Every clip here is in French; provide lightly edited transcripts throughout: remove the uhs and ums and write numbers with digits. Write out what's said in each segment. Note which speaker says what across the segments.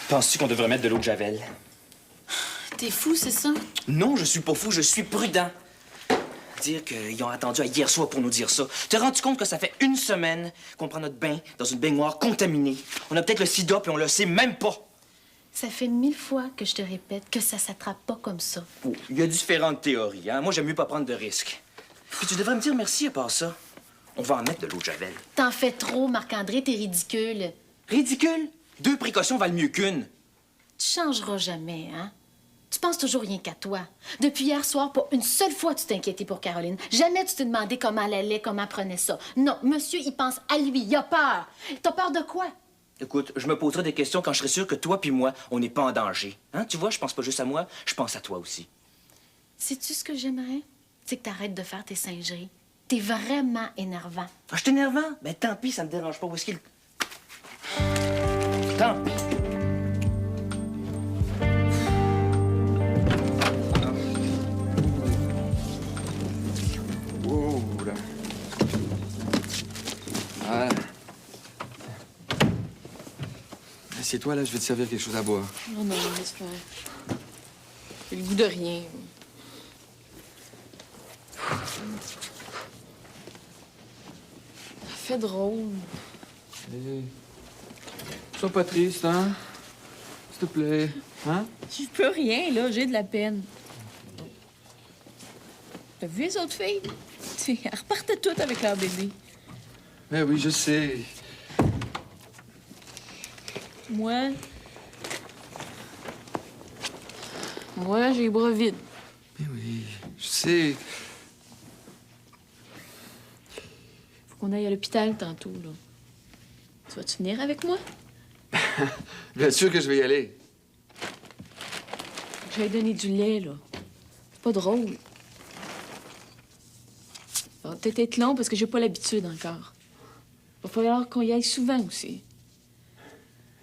Speaker 1: Penses-tu qu'on devrait mettre de l'eau de Javel?
Speaker 2: T'es fou, c'est ça?
Speaker 1: Non, je suis pas fou, je suis prudent. Dire qu'ils ont attendu à hier soir pour nous dire ça. Te rends-tu compte que ça fait une semaine qu'on prend notre bain dans une baignoire contaminée? On a peut-être le sida et on le sait même pas.
Speaker 2: Ça fait 1000 fois que je te répète que ça s'attrape pas comme ça.
Speaker 1: Oh, il y a différentes théories, hein? Moi, j'aime mieux pas prendre de risques. Puis tu devrais me dire merci à part ça. On va en mettre de l'eau de Javel.
Speaker 2: T'en fais trop, Marc-André, t'es ridicule.
Speaker 1: Ridicule? 2 précautions valent mieux qu'une.
Speaker 2: Tu changeras jamais, hein? Tu penses toujours rien qu'à toi. Depuis hier soir, pas une seule fois tu t'es inquiété pour Caroline. Jamais tu t'es demandé comment elle allait, comment elle prenait ça. Non, monsieur, il pense à lui, il a peur. T'as peur de quoi?
Speaker 1: Écoute, je me poserai des questions quand je serai sûr que toi puis moi, on n'est pas en danger. Hein? Tu vois, je pense pas juste à moi, je pense à toi aussi.
Speaker 2: Sais-tu ce que j'aimerais? C'est que t'arrêtes de faire tes singeries. T'es vraiment énervant.
Speaker 1: Ah, je suis énervant? Ben tant pis, ça me dérange pas. Où est-ce qu'il... Tant pis.
Speaker 3: Oh, là. Voilà. Assieds-toi, là, je vais te servir quelque chose à boire.
Speaker 4: Non, non, laisse faire. J'ai le goût de rien. Ça fait drôle.
Speaker 3: Hey. Sois pas triste, hein? S'il te plaît, hein?
Speaker 4: Je peux rien, là. J'ai de la peine. T'as vu les autres filles? Elles repartaient toutes avec leur bébé.
Speaker 3: Ben oui, je sais.
Speaker 4: Moi, j'ai les bras vides.
Speaker 3: Ben oui, je sais.
Speaker 4: Faut qu'on aille à l'hôpital tantôt, là. Tu vas-tu venir avec moi?
Speaker 3: Bien sûr que je vais y aller.
Speaker 4: Je vais donner du lait, là. C'est pas drôle. Ça va peut-être être long parce que j'ai pas l'habitude encore. Va falloir qu'on y aille souvent aussi.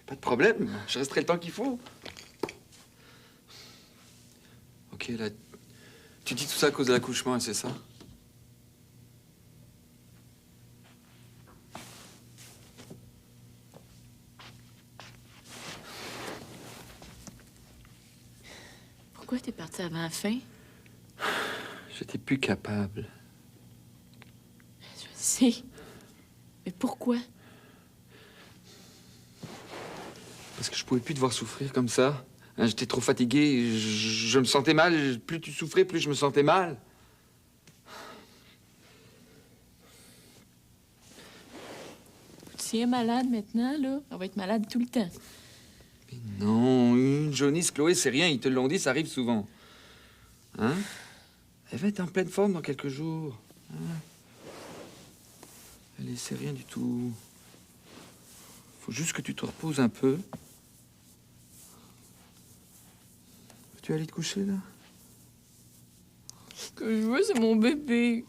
Speaker 3: Pas de problème, je resterai le temps qu'il faut. OK, là, tu dis tout ça à cause de l'accouchement, c'est ça?
Speaker 4: Pourquoi t'es parti avant la fin?
Speaker 3: J'étais plus capable.
Speaker 4: Je sais. Mais pourquoi?
Speaker 3: Parce que je pouvais plus te voir souffrir comme ça. Hein, j'étais trop fatigué, je me sentais mal. Plus tu souffrais, plus je me sentais mal.
Speaker 4: Si elle est malade maintenant, là, elle va être malade tout le temps.
Speaker 3: Mais non, une jaunisse, Chloé, c'est rien. Ils te l'ont dit, ça arrive souvent. Hein? Elle va être en pleine forme dans quelques jours. Hein? Allez, c'est rien du tout. Faut juste que tu te reposes un peu. Tu vas aller te coucher, là?
Speaker 4: Ce que je veux, c'est mon bébé.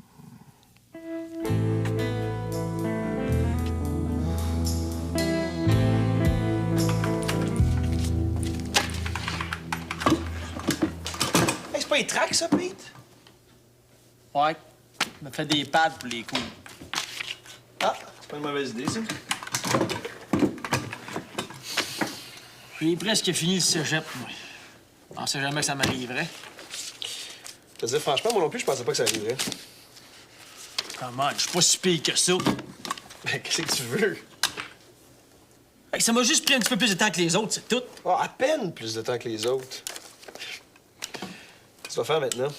Speaker 5: Hey, c'est pas les tracks, ça, Pete?
Speaker 6: Ouais. Je me fais des pads pour les coups.
Speaker 5: Ah, c'est pas une mauvaise idée, ça.
Speaker 6: J'ai presque fini le cégep, moi. Je pensais jamais que ça m'arriverait.
Speaker 5: Je te dis, franchement, moi non plus, je pensais pas que ça arriverait.
Speaker 6: Comment? Je suis pas si pire que ça.
Speaker 5: Ben, qu'est-ce que tu veux?
Speaker 6: Hey, ça m'a juste pris un petit peu plus de temps que les autres, c'est tout.
Speaker 5: Oh, à peine plus de temps que les autres. Qu'est-ce que tu vas faire maintenant?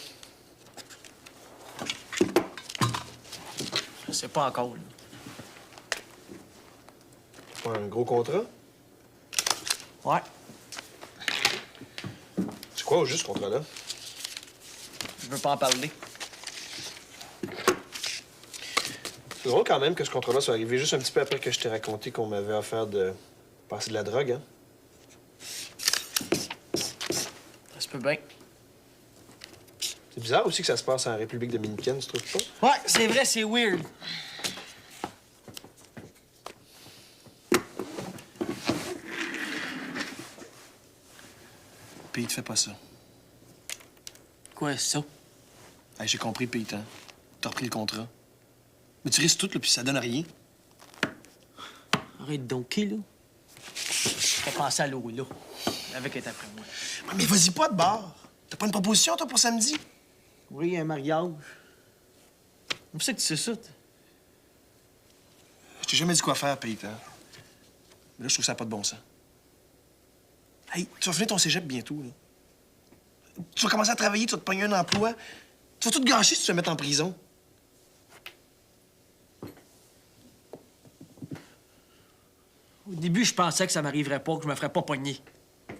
Speaker 6: Je sais pas encore, là.
Speaker 5: Pas un gros contrat?
Speaker 6: Ouais.
Speaker 5: C'est quoi au juste, ce contrat-là?
Speaker 6: Je veux pas en parler.
Speaker 5: C'est drôle quand même que ce contrat-là soit arrivé juste un petit peu après que je t'ai raconté qu'on m'avait offert de passer de la drogue, hein?
Speaker 6: Ça se peut bien.
Speaker 5: C'est bizarre aussi que ça se passe en République dominicaine, tu trouves pas?
Speaker 6: Ouais, c'est vrai, c'est weird.
Speaker 5: Pete, fais pas ça.
Speaker 6: Quoi, ça?
Speaker 5: Hey, j'ai compris, Pete, hein? T'as repris le contrat. Mais tu risques tout, là, puis ça donne rien.
Speaker 6: Arrête donc, qui, là? T'as pensé à Lola. Avec elle est après moi.
Speaker 5: Ouais, mais vas-y pas de bord. T'as pas une proposition, toi, pour samedi?
Speaker 6: Oui, un mariage. Où c'est que tu sais ça?
Speaker 5: Je t'ai jamais dit quoi faire, Pete, hein? Mais là, je trouve que ça n'a pas de bon sens. Hey, tu vas finir ton cégep bientôt, là. Tu vas commencer à travailler, tu vas te pogner un emploi. Tu vas tout gâcher si tu te mets en prison.
Speaker 6: Au début, je pensais que ça m'arriverait pas, que je me ferais pas pogner. Là,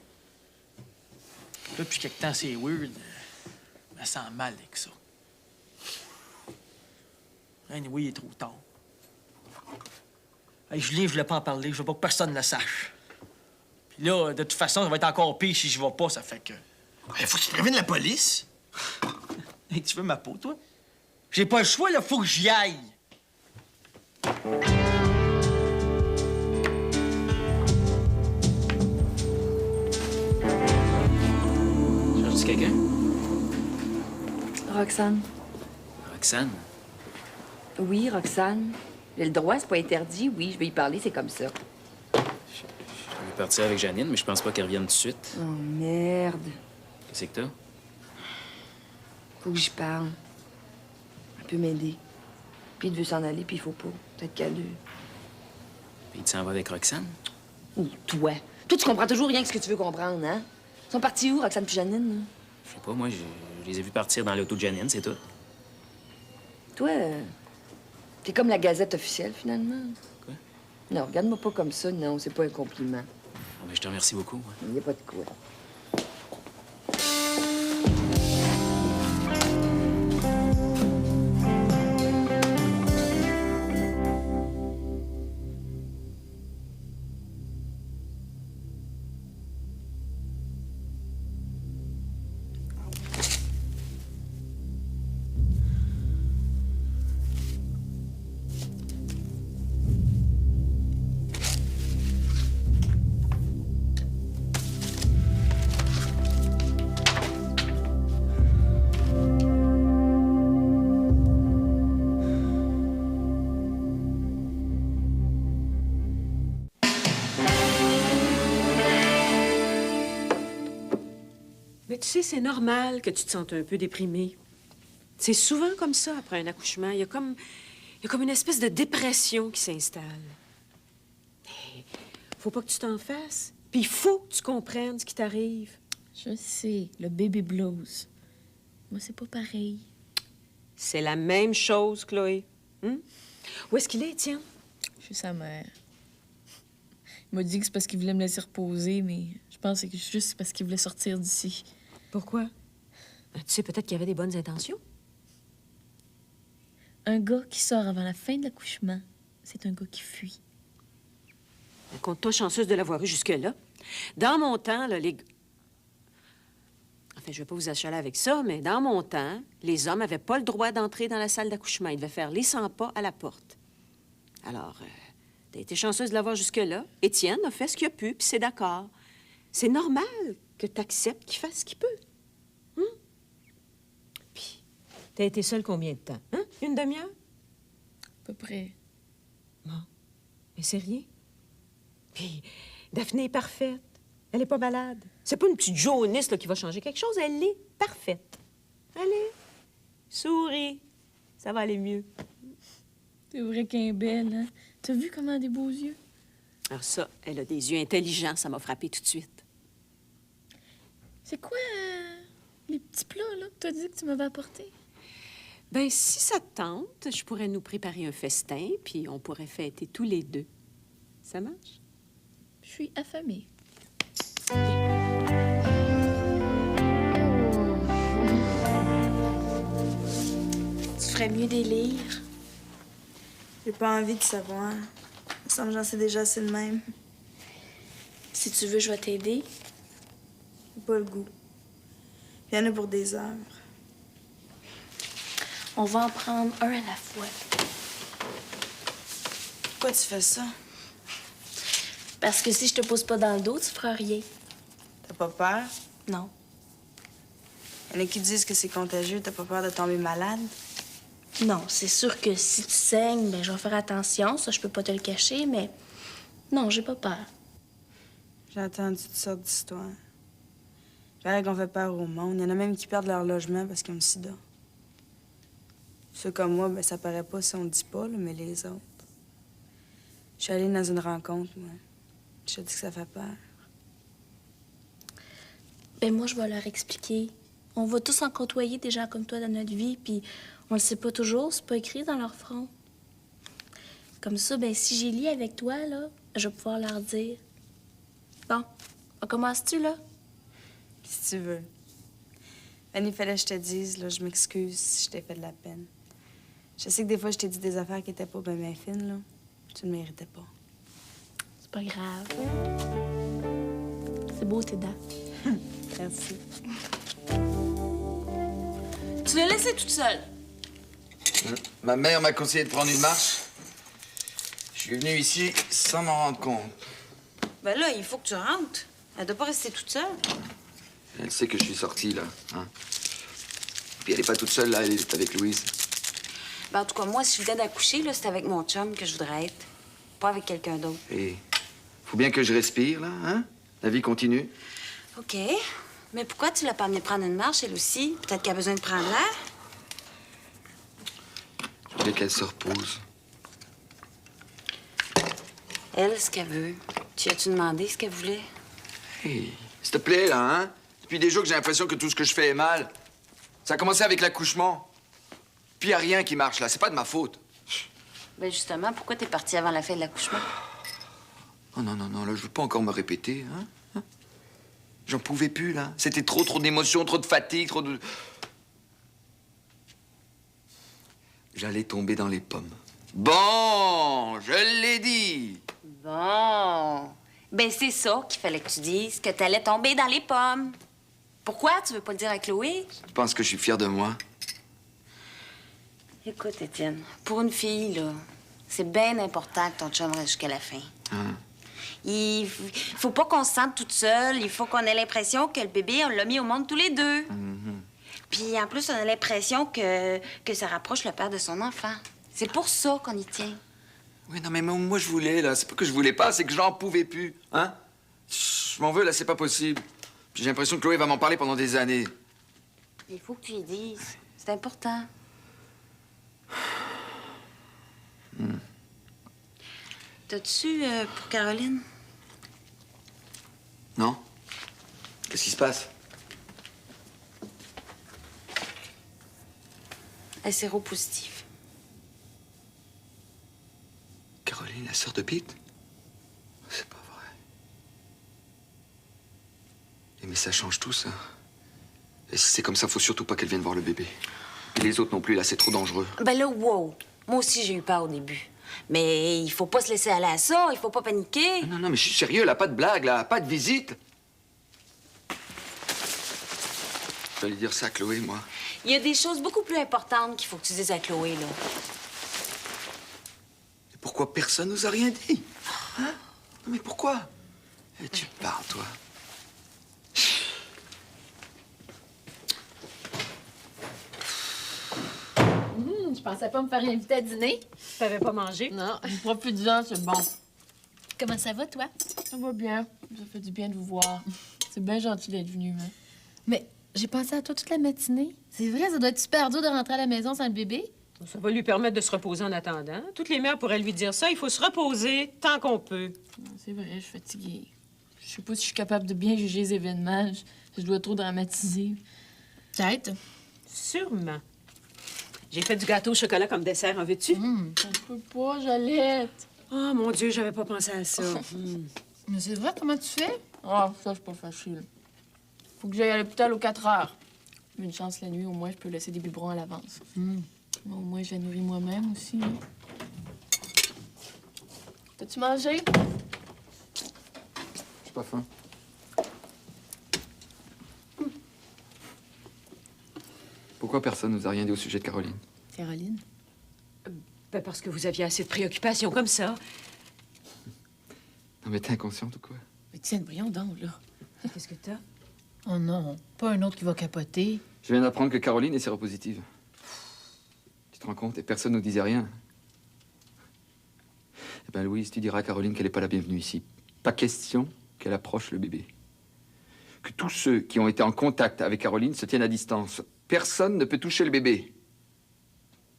Speaker 6: depuis quelque temps, c'est weird. Je me sens mal avec ça. Anyway, il est trop tard. Hey, Julien, je voulais pas en parler. Je veux pas que personne le sache. Puis là, de toute façon, ça va être encore pire si je vais pas, ça fait que...
Speaker 5: Il faut que tu préviennes la police.
Speaker 6: Hey, tu veux ma peau, toi? J'ai pas le choix, là, faut que j'y aille.
Speaker 1: Cherches-tu quelqu'un?
Speaker 7: Roxane.
Speaker 1: Roxane?
Speaker 7: Oui, Roxane. J'ai le droit, c'est pas interdit. Oui, je vais y parler, c'est comme ça.
Speaker 1: Je vais partir avec Janine, mais je pense pas qu'elle revienne tout de suite.
Speaker 7: Oh, merde.
Speaker 1: Qu'est-ce que t'as?
Speaker 7: Faut que j'y parle. Elle peut m'aider. Puis il veut s'en aller, puis il faut pas. Peut-être qu'à deux.
Speaker 1: Puis tu s'en vas avec Roxane?
Speaker 7: Ou toi. Toi, tu comprends toujours rien que ce que tu veux comprendre, hein? Ils sont partis où, Roxane puis Janine, là?
Speaker 1: Je sais pas, moi, je les ai vus partir dans l'auto de Janine, c'est tout.
Speaker 7: Toi, t'es comme la gazette officielle, finalement.
Speaker 1: Quoi?
Speaker 7: Non, regarde-moi pas comme ça, non, c'est pas un compliment.
Speaker 1: Bon, ben, je te remercie beaucoup. Moi.
Speaker 7: Il n'y a pas de quoi.
Speaker 8: Mais tu sais, c'est normal que tu te sentes un peu déprimée. C'est souvent comme ça après un accouchement. Il y a comme une espèce de dépression qui s'installe. Mais faut pas que tu t'en fasses. Puis il faut que tu comprennes ce qui t'arrive.
Speaker 4: Je sais, le baby blues. Moi, c'est pas pareil.
Speaker 8: C'est la même chose, Chloé. Où est-ce qu'il est, Étienne?
Speaker 4: Chez sa mère. Il m'a dit que c'est parce qu'il voulait me laisser reposer, mais je pense que c'est juste parce qu'il voulait sortir d'ici.
Speaker 8: Pourquoi? Tu sais, peut-être qu'il y avait des bonnes intentions.
Speaker 4: Un gars qui sort avant la fin de l'accouchement, c'est un gars qui fuit.
Speaker 8: Compte-toi chanceuse de l'avoir eu jusque-là. Dans mon temps, là, les... Enfin, je vais pas vous achaler avec ça, mais dans mon temps, les hommes avaient pas le droit d'entrer dans la salle d'accouchement. Ils devaient faire les 100 pas à la porte. Alors, t'as été chanceuse de l'avoir jusque-là. Étienne a fait ce qu'il a pu, puis c'est d'accord. C'est normal que t'acceptes qu'il fasse ce qu'il peut. Puis, t'as été seule combien de temps? Hein? Une demi-heure?
Speaker 4: À peu près.
Speaker 8: Bon. Mais c'est rien. Puis, Daphné est parfaite. Elle est pas malade. C'est pas une petite jaunisse là, qui va changer quelque chose. Elle est parfaite. Allez, souris. Ça va aller mieux.
Speaker 4: C'est vrai qu'elle est belle, hein? T'as vu comment elle a des beaux yeux?
Speaker 8: Alors ça, elle a des yeux intelligents. Ça m'a frappé tout de suite.
Speaker 4: C'est quoi les petits plats, là, que t'as dit que tu m'avais apportés?
Speaker 8: Ben, si ça te tente, je pourrais nous préparer un festin, puis on pourrait fêter tous les deux. Ça marche?
Speaker 4: Je suis affamée.
Speaker 9: Tu ferais mieux des lire. J'ai pas envie de savoir. Il me semble que j'en sais déjà assez de même. Si tu veux, je vais t'aider. J'ai pas le goût. Il y en a pour des heures. On va en prendre un à la fois. Pourquoi tu fais ça? Parce que si je te pose pas dans le dos, tu feras rien. T'as pas peur? Non. Il y en a qui disent que c'est contagieux. T'as pas peur de tomber malade? Non, c'est sûr que si tu saignes, ben, je vais faire attention. Ça, je peux pas te le cacher, mais non, j'ai pas peur. J'ai entendu toutes sortes d'histoires. Il paraît qu'on fait peur au monde. Il y en a même qui perdent leur logement parce qu'ils ont le sida. Ceux comme moi, ben ça paraît pas si on le dit pas, là, mais les autres. Je suis allée dans une rencontre, moi. Je te dis que ça fait peur.
Speaker 10: Ben moi, je vais leur expliquer. On va tous en côtoyer des gens comme toi dans notre vie, puis on le sait pas toujours, c'est pas écrit dans leur front. Comme ça, ben si j'ai lié avec toi, là, je vais pouvoir leur dire. Bon, on commence-tu, là?
Speaker 9: Si tu veux. Annie, fallait que je te dise, là, je m'excuse si je t'ai fait de la peine. Je sais que des fois, je t'ai dit des affaires qui étaient pas bien fines, là. Tu ne méritais pas.
Speaker 10: C'est pas grave. C'est beau, tes dents.
Speaker 9: Merci.
Speaker 10: Tu l'as laissée toute seule.
Speaker 3: Ma mère m'a conseillé de prendre une marche. Je suis venu ici sans m'en rendre compte.
Speaker 9: Ben là, il faut que tu rentres. Elle doit pas rester toute seule.
Speaker 3: Elle sait que je suis sorti, là. Hein? Puis elle est pas toute seule, là. Elle est avec Louise.
Speaker 9: Ben, en tout cas, moi, si je venais d'accoucher, là, c'est avec mon chum que je voudrais être. Pas avec quelqu'un d'autre.
Speaker 3: Et faut bien que je respire, là, hein? La vie continue.
Speaker 9: OK. Mais pourquoi tu l'as pas amenée prendre une marche, elle aussi? Peut-être qu'elle a besoin de prendre l'air.
Speaker 3: Je voulais qu'elle se repose.
Speaker 9: Elle, ce qu'elle veut. Tu as-tu demandé ce qu'elle voulait?
Speaker 3: Hey, s'il te plaît, là, hein? Depuis des jours que j'ai l'impression que tout ce que je fais est mal. Ça a commencé avec l'accouchement. Puis y a rien qui marche, là. C'est pas de ma faute.
Speaker 9: Ben justement, pourquoi t'es partie avant la fin de l'accouchement?
Speaker 3: Oh non, non, non, là, je veux pas encore me répéter, hein? J'en pouvais plus, là. C'était trop d'émotions, trop de fatigue, trop de... J'allais tomber dans les pommes. Bon, je l'ai dit.
Speaker 9: Bon. Ben c'est ça qu'il fallait que tu dises, que t'allais tomber dans les pommes. Pourquoi? Tu veux pas le dire à Chloé?
Speaker 3: Tu penses que je suis fier de moi?
Speaker 9: Écoute, Étienne, pour une fille, là, c'est bien important que ton chum reste jusqu'à la fin.
Speaker 3: Hein?
Speaker 9: Il faut pas qu'on se sente toute seule. Il faut qu'on ait l'impression que le bébé, on l'a mis au monde tous les deux. Puis en plus, on a l'impression que ça rapproche le père de son enfant. C'est pour ça qu'on y tient.
Speaker 3: Oui, non, mais moi, je voulais, là. C'est pas que je voulais pas, c'est que j'en pouvais plus, hein? Je m'en veux, là, c'est pas possible. Puis j'ai l'impression que Chloé va m'en parler pendant des années.
Speaker 9: Il faut que tu y dises. C'est important. T'as-tu pour Caroline?
Speaker 3: Non? Qu'est-ce qui se passe?
Speaker 9: Elle est séropositive.
Speaker 3: Caroline, la sœur de Pete? C'est pas vrai. Mais ça change tout, ça. Et si c'est comme ça, faut surtout pas qu'elle vienne voir le bébé. Et les autres non plus, là, c'est trop dangereux.
Speaker 9: Ben là, wow! Moi aussi, j'ai eu peur au début. Mais il faut pas se laisser aller à ça, il faut pas paniquer.
Speaker 3: Non, non, mais je suis sérieux, là, pas de blague, là, pas de visite. Je vais aller dire ça à Chloé, moi.
Speaker 9: Il y a des choses beaucoup plus importantes qu'il faut que tu dises à Chloé, là.
Speaker 3: Et pourquoi personne nous a rien dit? Hein? Non, mais pourquoi? Et tu parles, toi.
Speaker 2: Je pensais pas me faire inviter à dîner.
Speaker 8: T'avais pas mangé?
Speaker 4: Non, profite-en, c'est bon.
Speaker 2: Comment ça va, toi?
Speaker 4: Ça va bien. Ça fait du bien de vous voir. C'est bien gentil d'être venu, hein.
Speaker 2: Mais j'ai pensé à toi toute la matinée. C'est vrai, ça doit être super dur de rentrer à la maison sans le bébé.
Speaker 8: Ça va lui permettre de se reposer en attendant. Toutes les mères pourraient lui dire ça. Il faut se reposer tant qu'on peut.
Speaker 4: Non, c'est vrai, je suis fatiguée. Je sais pas si je suis capable de bien juger les événements. Je dois trop dramatiser.
Speaker 2: Peut-être.
Speaker 8: Sûrement. J'ai fait du gâteau au chocolat comme dessert, en veux-tu?
Speaker 4: Je peux pas, Jalette.
Speaker 8: Oh, mon Dieu, j'avais pas pensé à ça.
Speaker 2: Mais c'est vrai, comment tu fais?
Speaker 4: Ah, ça, c'est pas facile. Faut que j'aille à l'hôpital aux 4 heures. Une chance la nuit, au moins, je peux laisser des biberons à l'avance. Au moins, je la nourris moi-même aussi. Hein. T'as-tu mangé?
Speaker 3: J'ai pas faim. Pourquoi personne nous a rien dit au sujet de Caroline?
Speaker 2: Caroline?
Speaker 8: Ben parce que vous aviez assez de préoccupations comme ça.
Speaker 3: Non, mais t'es inconsciente ou quoi?
Speaker 2: Mais tiens, voyons donc, là.
Speaker 8: Qu'est-ce que t'as?
Speaker 2: Oh non, pas un autre qui va capoter.
Speaker 3: Je viens d'apprendre que Caroline est séropositive. Tu te rends compte? Et personne nous disait rien. Eh ben, Louise, tu diras à Caroline qu'elle n'est pas la bienvenue ici. Pas question qu'elle approche le bébé. Que tous ceux qui ont été en contact avec Caroline se tiennent à distance. Personne ne peut toucher le bébé.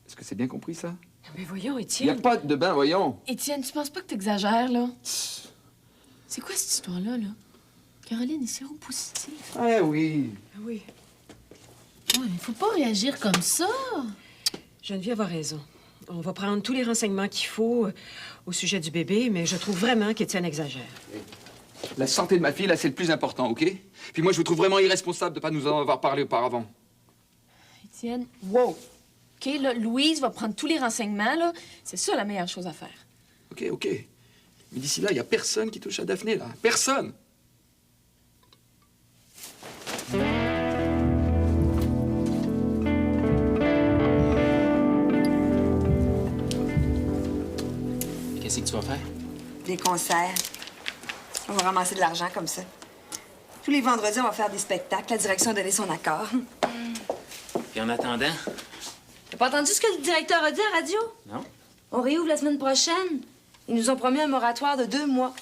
Speaker 3: Est-ce que c'est bien compris, ça?
Speaker 8: Mais voyons,
Speaker 3: Il n'y a
Speaker 8: Étienne.
Speaker 3: pas de bain, voyons.
Speaker 4: Étienne, tu penses pas que t'exagères, là? C'est quoi cette histoire-là, là? Caroline est séropositive.
Speaker 3: Ah oui.
Speaker 8: Ah oui.
Speaker 2: Ouais, mais faut pas réagir comme ça.
Speaker 8: Geneviève a raison. On va prendre tous les renseignements qu'il faut au sujet du bébé, mais je trouve vraiment qu'Étienne exagère.
Speaker 3: La santé de ma fille, là, c'est le plus important, OK? Puis moi, je vous trouve vraiment irresponsable de pas nous en avoir parlé auparavant.
Speaker 4: Étienne, wow! OK, là, Louise va prendre tous les renseignements, là. C'est ça la meilleure chose à faire.
Speaker 3: OK, OK. Mais d'ici là, il n'y a personne qui touche à Daphné, là. Personne!
Speaker 1: Qu'est-ce que tu vas faire?
Speaker 7: Des concerts. On va ramasser de l'argent comme ça. Tous les vendredis, on va faire des spectacles. La direction a donné son accord.
Speaker 1: Et en attendant?
Speaker 7: T'as pas entendu ce que le directeur a dit à la radio?
Speaker 1: Non?
Speaker 7: On réouvre la semaine prochaine. Ils nous ont promis un moratoire de 2 mois.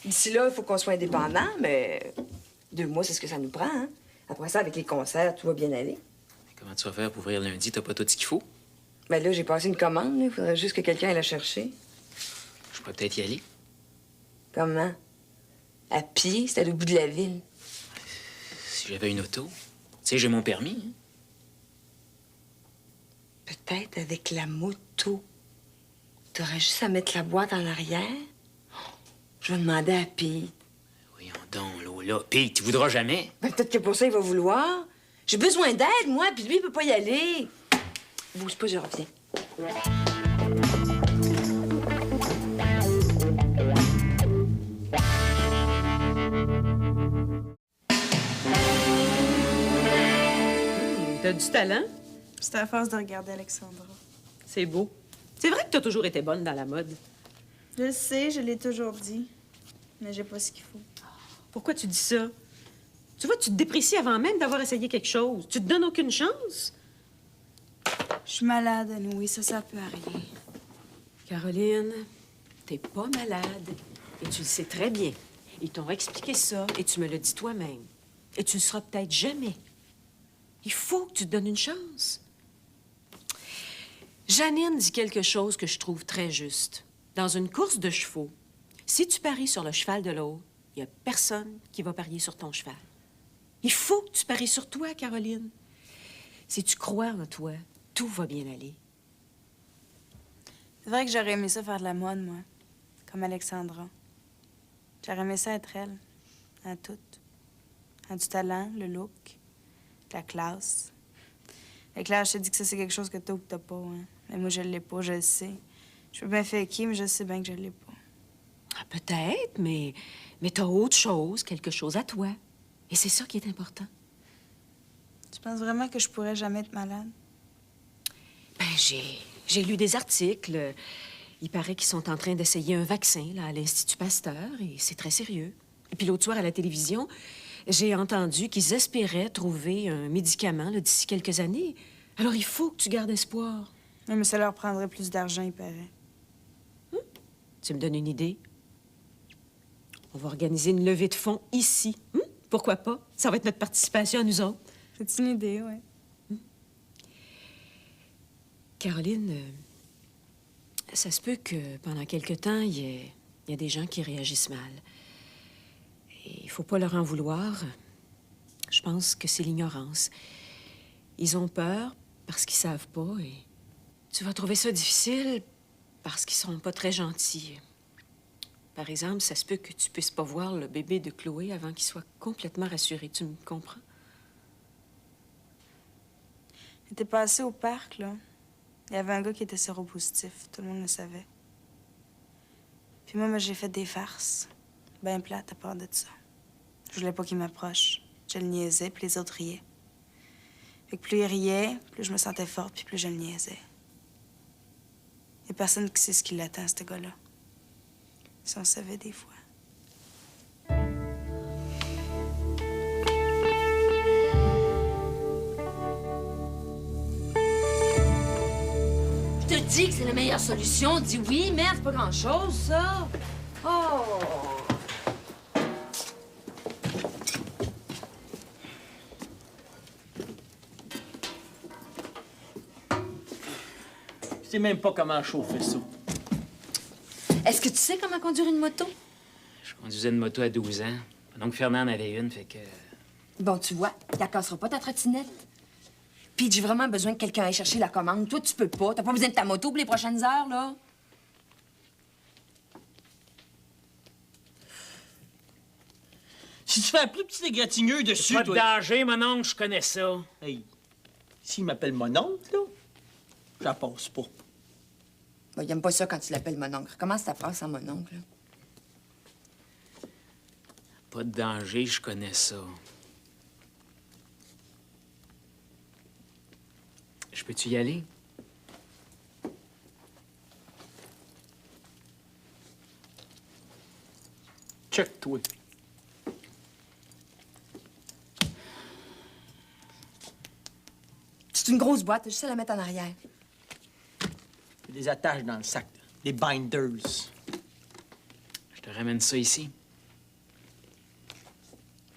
Speaker 7: D'ici là, il faut qu'on soit indépendant, mais 2 mois, c'est ce que ça nous prend, hein? Après ça, avec les concerts, tout va bien aller.
Speaker 1: Comment tu vas faire pour ouvrir lundi? T'as pas tout ce qu'il faut?
Speaker 7: Ben là, j'ai passé une commande. Il faudrait juste que quelqu'un aille la chercher.
Speaker 1: Je pourrais peut-être y aller.
Speaker 7: Comment? À pied, c'est à l'autre bout de la ville.
Speaker 1: Si j'avais une auto. Tu sais, j'ai mon permis. Hein?
Speaker 7: Peut-être avec la moto. T'aurais juste à mettre la boîte en arrière. Je vais demander à Pete.
Speaker 1: Voyons donc, Lola. Pete, tu voudras jamais.
Speaker 7: Ben, peut-être que pour ça, il va vouloir. J'ai besoin d'aide, moi, puis lui, il peut pas y aller. Bouge pas, je reviens.
Speaker 8: T'as du talent?
Speaker 9: C'est à force de regarder Alexandra.
Speaker 8: C'est beau. C'est vrai que t'as toujours été bonne dans la mode.
Speaker 9: Je le sais, je l'ai toujours dit. Mais j'ai pas ce qu'il faut.
Speaker 8: Pourquoi tu dis ça? Tu vois, tu te déprécies avant même d'avoir essayé quelque chose. Tu te donnes aucune chance.
Speaker 9: Je suis malade, oui, ça peut arriver.
Speaker 8: Caroline, t'es pas malade. Et tu le sais très bien. Ils t'ont expliqué ça et tu me le dis toi-même. Et tu le seras peut-être jamais. Il faut que tu te donnes une chance. Janine dit quelque chose que je trouve très juste. Dans une course de chevaux, si tu paries sur le cheval de l'autre, il n'y a personne qui va parier sur ton cheval. Il faut que tu paries sur toi, Caroline. Si tu crois en toi, tout va bien aller.
Speaker 9: C'est vrai que j'aurais aimé ça faire de la mode, moi. Comme Alexandra. J'aurais aimé ça être elle. À tout. Elle a du talent, le look, la classe. Et Claire, je te dis que ça, c'est quelque chose que t'as ou que t'as pas, hein. Mais moi, je l'ai pas, je le sais. Je peux bien faker, mais je sais bien que je l'ai pas.
Speaker 8: Ah, peut-être, mais t'as autre chose, quelque chose à toi. Et c'est ça qui est important.
Speaker 9: Tu penses vraiment que je pourrais jamais être malade?
Speaker 8: Ben, j'ai lu des articles. Il paraît qu'ils sont en train d'essayer un vaccin là, à l'Institut Pasteur, et c'est très sérieux. Et puis l'autre soir, à la télévision, j'ai entendu qu'ils espéraient trouver un médicament là, d'ici quelques années. Alors, il faut que tu gardes espoir.
Speaker 9: Non, mais ça leur prendrait plus d'argent, il paraît.
Speaker 8: Tu me donnes une idée? On va organiser une levée de fonds ici. Pourquoi pas? Ça va être notre participation à nous autres.
Speaker 9: C'est une idée, oui.
Speaker 8: Caroline, ça se peut que pendant quelque temps, il y a des gens qui réagissent mal. Et il faut pas leur en vouloir. Je pense que c'est l'ignorance. Ils ont peur parce qu'ils savent pas et tu vas trouver ça difficile parce qu'ils sont pas très gentils. Par exemple, ça se peut que tu puisses pas voir le bébé de Chloé avant qu'il soit complètement rassuré. Tu me comprends?
Speaker 9: T'es passé au parc, là. Il y avait un gars qui était séropositif. Tout le monde le savait. Puis moi, j'ai fait des farces. Ben plate à part de ça. Je voulais pas qu'il m'approche. Je le niaisais, puis les autres riaient. Fait que plus ils riaient, plus je me sentais forte, puis plus je le niaisais. Il y a personne qui sait ce qui l'attend, ce gars-là. Si on savait des fois.
Speaker 7: Je te dis que c'est la meilleure solution. Dis oui, merde, c'est pas grand-chose, ça. Oh!
Speaker 6: Je sais même pas comment chauffer ça.
Speaker 7: Est-ce que tu sais comment conduire une moto?
Speaker 11: Je conduisais une moto à 12 ans. Donc Fernand en avait une, fait que...
Speaker 7: Bon, tu vois, t'as cassera pas ta trottinette. Puis j'ai vraiment besoin que quelqu'un aille chercher la commande. Toi, tu peux pas. T'as pas besoin de ta moto pour les prochaines heures, là.
Speaker 6: Si tu fais un plus petit égratigneux dessus,
Speaker 11: Pas de
Speaker 6: toi...
Speaker 11: danger, mon oncle, je connais ça.
Speaker 6: Hey, s'il m'appelle mon oncle, là, j'en passe pas.
Speaker 7: Bon, il aime pas ça quand tu l'appelles mon oncle. Commence ta phrase sans mon oncle, là.
Speaker 11: Pas de danger, je connais ça. Je peux-tu y aller?
Speaker 6: Check-toi.
Speaker 7: C'est une grosse boîte, t'as juste à la mettre en arrière.
Speaker 6: Il y a des attaches dans le sac, là. Des binders.
Speaker 11: Je te ramène ça ici.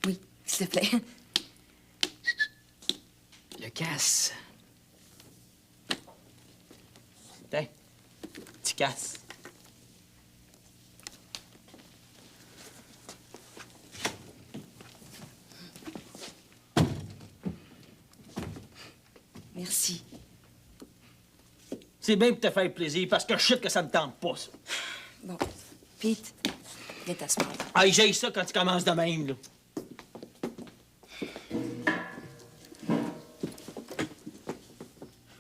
Speaker 7: Oui, s'il te plaît.
Speaker 11: Le casse.
Speaker 6: Tiens, petit casse.
Speaker 7: Merci.
Speaker 6: C'est bien pour te faire plaisir, parce que je sais que ça me tente pas, ça.
Speaker 7: Bon, Pete, viens t'asseoir.
Speaker 6: Ah, j'aille ça quand tu commences de même, là.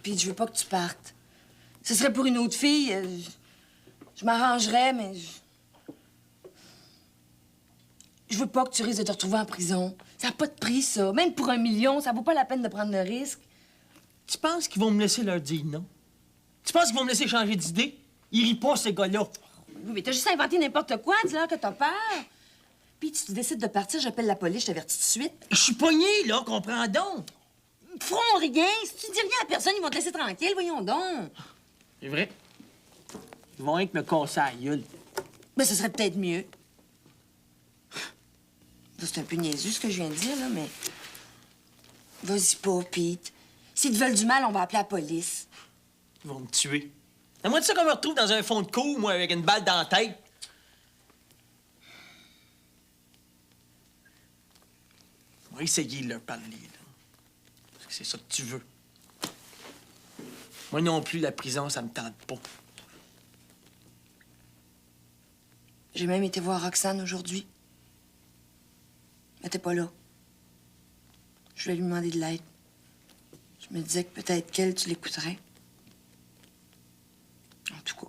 Speaker 7: Pete, je veux pas que tu partes. Ce serait pour une autre fille. Je m'arrangerais, mais... Je veux pas que tu risques de te retrouver en prison. Ça n'a pas de prix, ça. Même pour 1 million, ça vaut pas la peine de prendre le risque.
Speaker 6: Tu penses qu'ils vont me laisser leur dire non? Tu penses qu'ils vont me laisser changer d'idée? Ils rient pas, ces gars-là.
Speaker 7: Oui, mais t'as juste inventé n'importe quoi. Dis-leur que t'as peur. Puis si tu décides de partir, j'appelle la police, je t'avertis tout de suite.
Speaker 6: Je suis pogné, là, comprends donc.
Speaker 7: Ils feront rien. Si tu dis rien à personne, ils vont te laisser tranquille, voyons donc.
Speaker 6: C'est vrai. Ils vont rien que me casser la gueule.
Speaker 7: Ben, ce serait peut-être mieux. Là, c'est un peu niaiseux, ce que je viens de dire, là, mais... Vas-y pas, Pete. S'ils te veulent du mal, on va appeler la police.
Speaker 6: Ils vont me tuer. À moi de ça qu'on me retrouve dans un fond de cour, moi, avec une balle dans la tête. On va essayer de leur parler, là. Parce que c'est ça que tu veux. Moi non plus, la prison, ça me tente pas.
Speaker 7: J'ai même été voir Roxane aujourd'hui. Elle était pas là. Je voulais lui demander de l'aide. Je me disais que peut-être qu'elle, tu l'écouterais. En tout cas.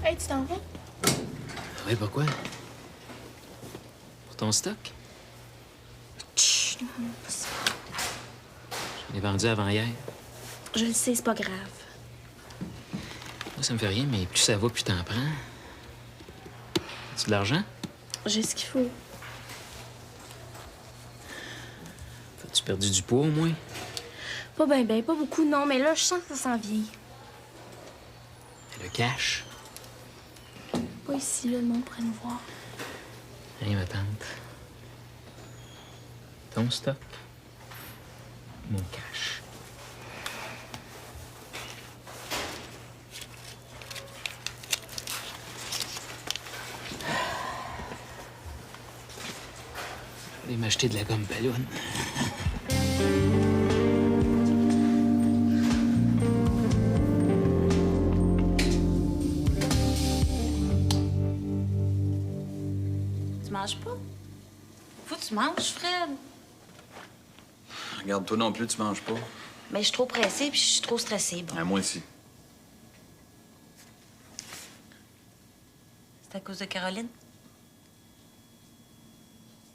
Speaker 10: Hey, tu t'en vas?
Speaker 11: Oui, pourquoi? Pour ton stock?
Speaker 10: Chut, non, pas ça.
Speaker 11: J'en ai vendu avant hier.
Speaker 10: Je le sais, c'est pas grave.
Speaker 11: Moi, ça me fait rien, mais plus ça va, plus t'en prends. As-tu de l'argent?
Speaker 10: J'ai ce qu'il faut.
Speaker 11: As-tu perdu du poids, au moins?
Speaker 10: Pas ben, pas beaucoup, non, mais là, je sens que ça s'en vient.
Speaker 11: Le cash?
Speaker 10: Pas ici, là, le monde pourrait nous voir.
Speaker 11: Hein, ma tante? Ton stock? Mon cash. Je vais m'acheter de la gomme ballonne.
Speaker 9: Tu manges pas? Faut que tu manges, Fred.
Speaker 12: Regarde, toi non plus, tu manges pas.
Speaker 9: Mais je suis trop pressée puis je suis trop stressée. Bon.
Speaker 12: Ah, moi aussi.
Speaker 9: C'est à cause de Caroline?